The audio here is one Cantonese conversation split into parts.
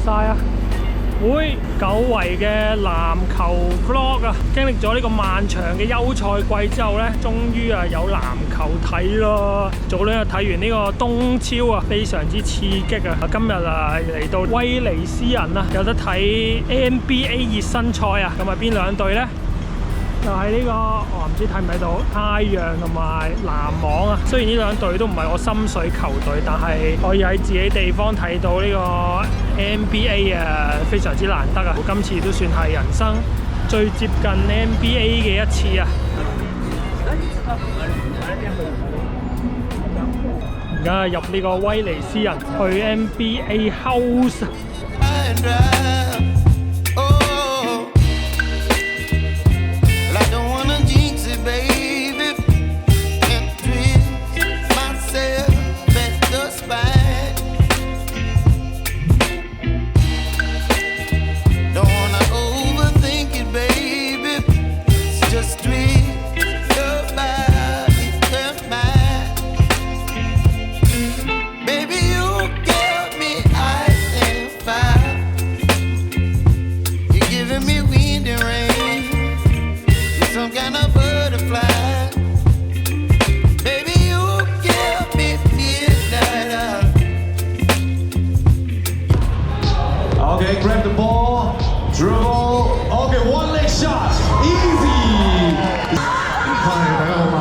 晒啊！會久違嘅籃球 vlog 啊，經歷咗呢個漫長嘅休賽季之後呢，終於啊有籃球睇咯。早兩日睇完呢個東超啊，非常之刺激啊！今日啊嚟到威尼斯人啊，有得睇 NBA 熱身賽啊！咁啊邊兩隊呢？就係呢個，我唔知睇唔睇到太陽同埋籃網啊。雖然呢兩隊都唔係我心水球隊，但係可以喺自己地方睇到呢個 NBA 啊，非常之難得啊！今次都算係人生最接近 NBA 嘅一次啊！而家入呢個威尼斯人去 NBA House。Okay, grab the ball, dribble. Okay, one leg shot, easy. 大家好嘛？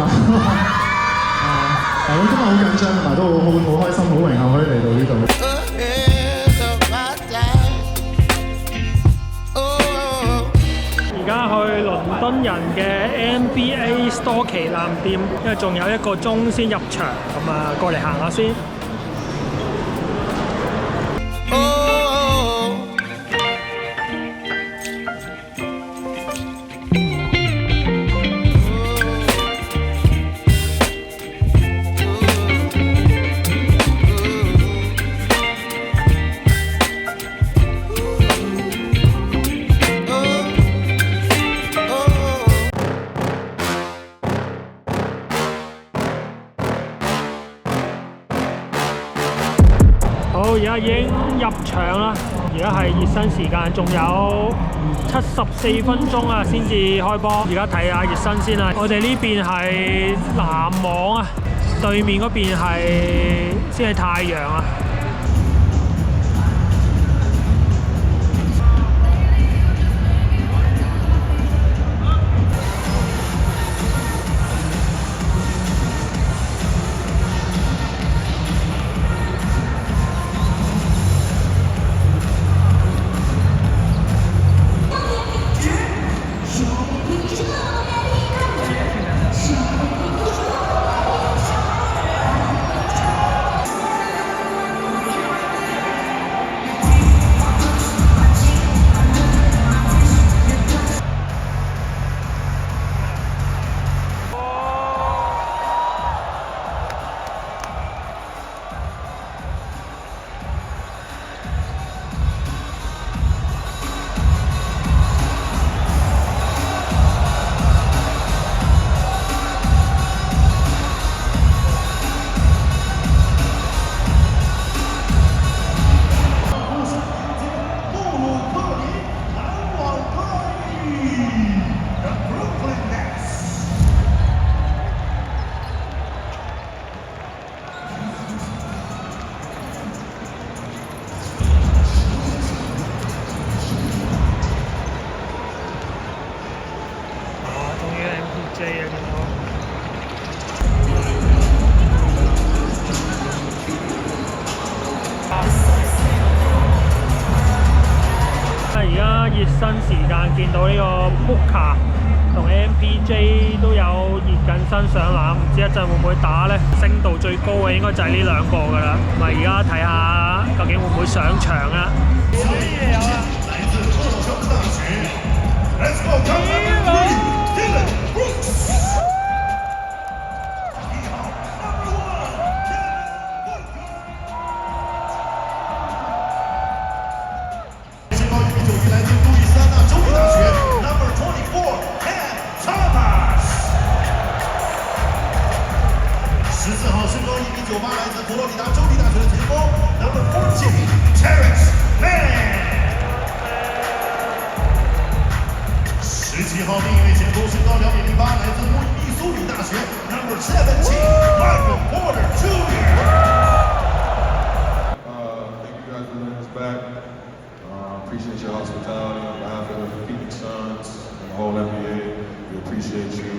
咁今日好緊張，同埋都好開心，好榮幸可以嚟到呢度。而家去倫敦人嘅 NBA Store 旗艦店，因為仲有1個鐘先入場，咁啊過嚟行下先。好，而家已經入場啦！而家係熱身時間，仲有74分鐘啊，先至開波。而家睇下熱身先啦。我哋呢邊係籃網啊，對面嗰邊係先係太陽啊。而家熱身時間見到呢個 Booker 同 MPJ 都有熱緊身上籃，唔知一陣會唔會打呢？升度最高嘅應該就係呢兩個㗎啦。咁而家睇下究竟會唔會上場啊？來自特州大學 ，Let's go，Dylan Brooks。14號身高1.98米，來自佛羅里達州立大學的前鋒 ，Number 14 ，Terrence Mann。7号另一位前锋身高2.08米，来自密苏里大学 ，Number 17 Michael Porter Jr. Thank you guys for letting us back. Appreciate your hospitality on behalf of the Phoenix Suns and the whole NBA. We appreciate you.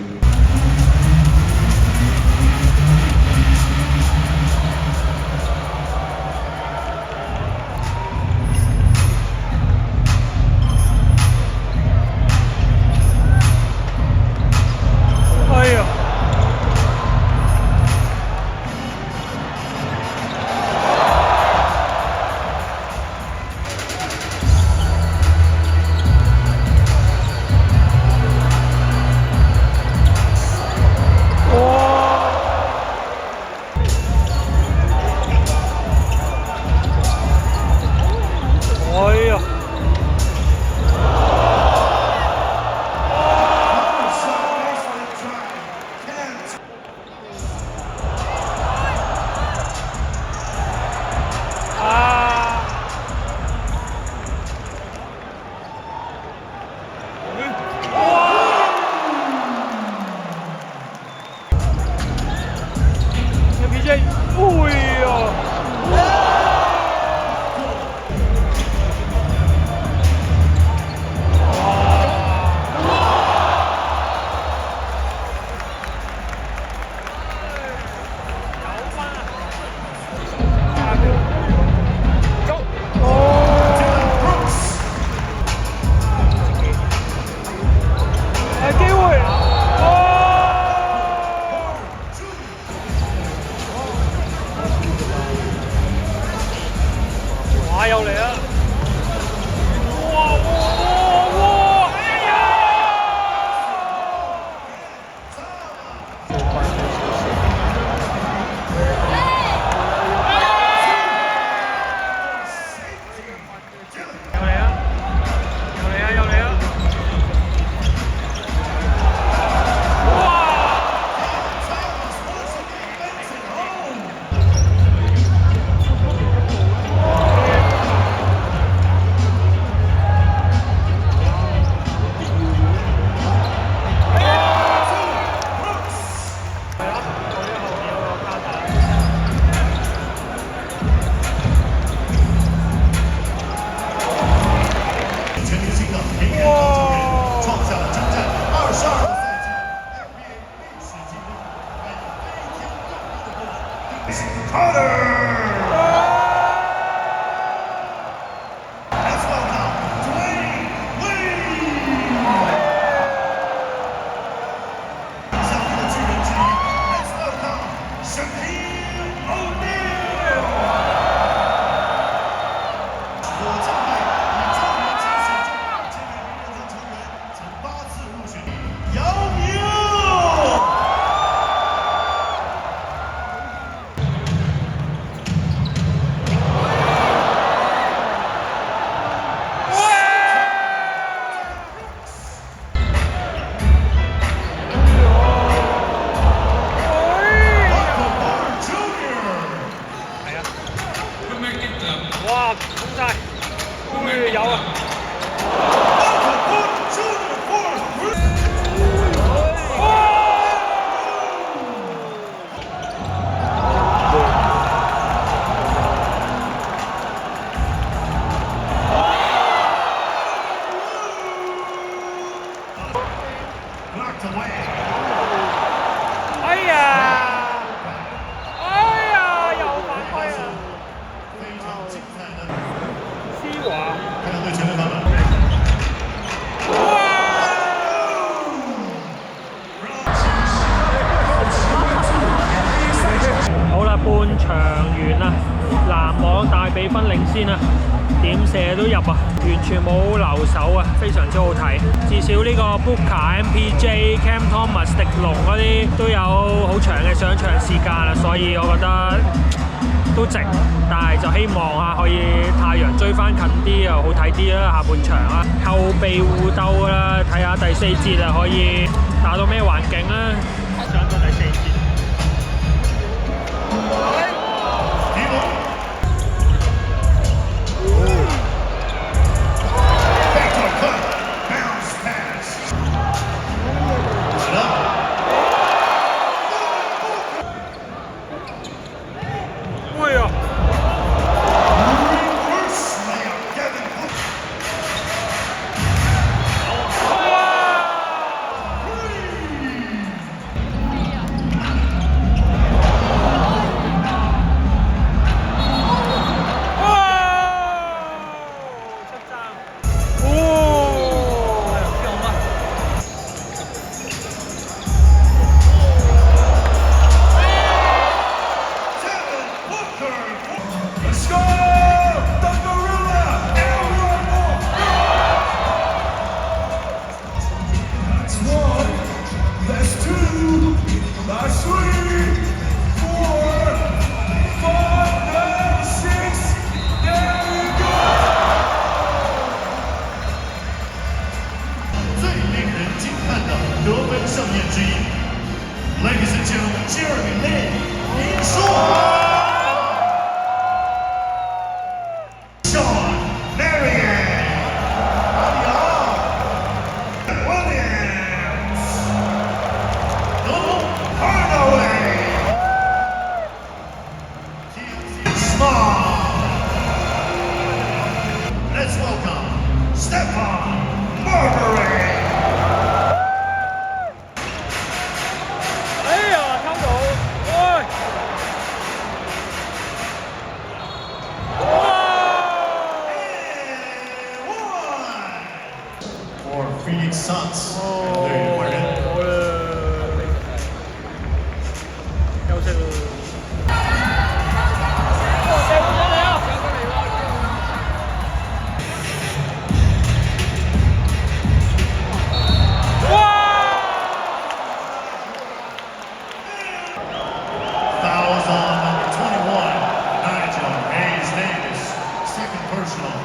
MPJ、Cam Thomas、迪龍嗰啲都有好長嘅上場時間啦，所以我覺得都值。但係就希望可以太陽追翻近啲又好睇啲啦，下半場啊，後備互鬥啦，睇下第4節啊可以打到咩環境啦。上到第4節。Suns。好啦，休息啦。Fouls on number 21, Nigel Hayes Davis, second personal。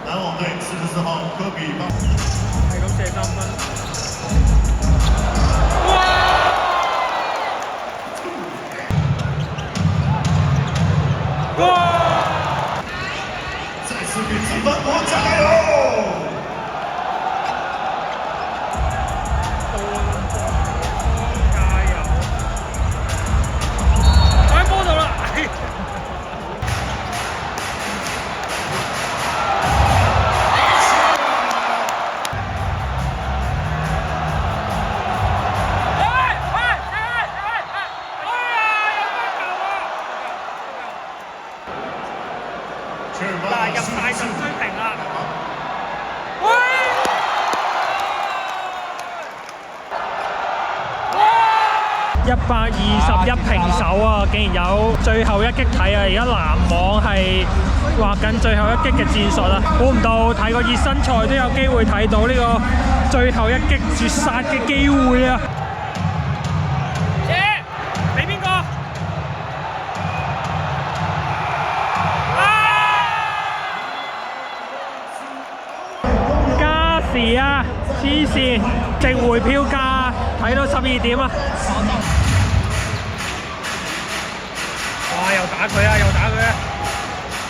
篮网队44号科比帮。係咁射3分。再次给积分国加油！加油！喺波度啦！嗱，入大神追平啦！121平手啊！竟然有最後一擊睇啊！而家籃網係畫緊最後一擊嘅戰術啊！估唔到睇個熱身賽都有機會睇到呢個最後一擊絕殺嘅機會啊！俾邊個？加時啊！黐線，值回票價，睇到12點啊！哇！又打佢啊！又打佢啊！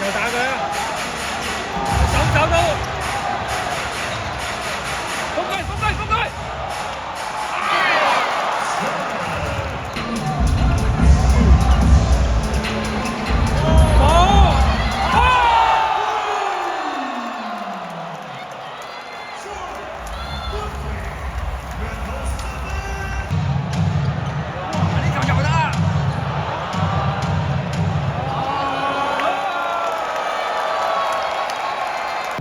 又打佢啊！手到，封佢！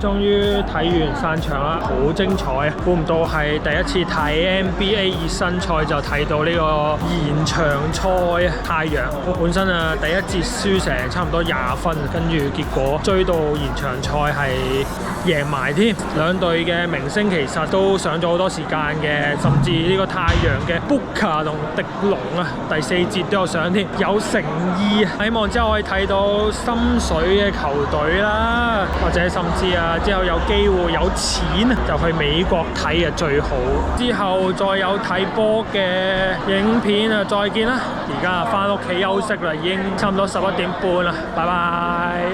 終於睇完散場啦，好精彩啊！估唔到係第一次睇 NBA 熱身賽就睇到呢個延長賽啊！太陽本身啊第一節輸成差唔多20分，跟住結果追到延長賽係贏埋添。兩隊嘅明星其實都上咗好多時間嘅，甚至呢個太陽嘅 Booker 同迪龍啊，第4節都有上添，有誠意。希望之後可以睇到心水嘅球隊啦，或者甚至之後有機會有錢就去美國睇最好。之後再有睇波嘅影片再見啦！而家返屋企休息啦，已經差唔多11點半啦，拜拜。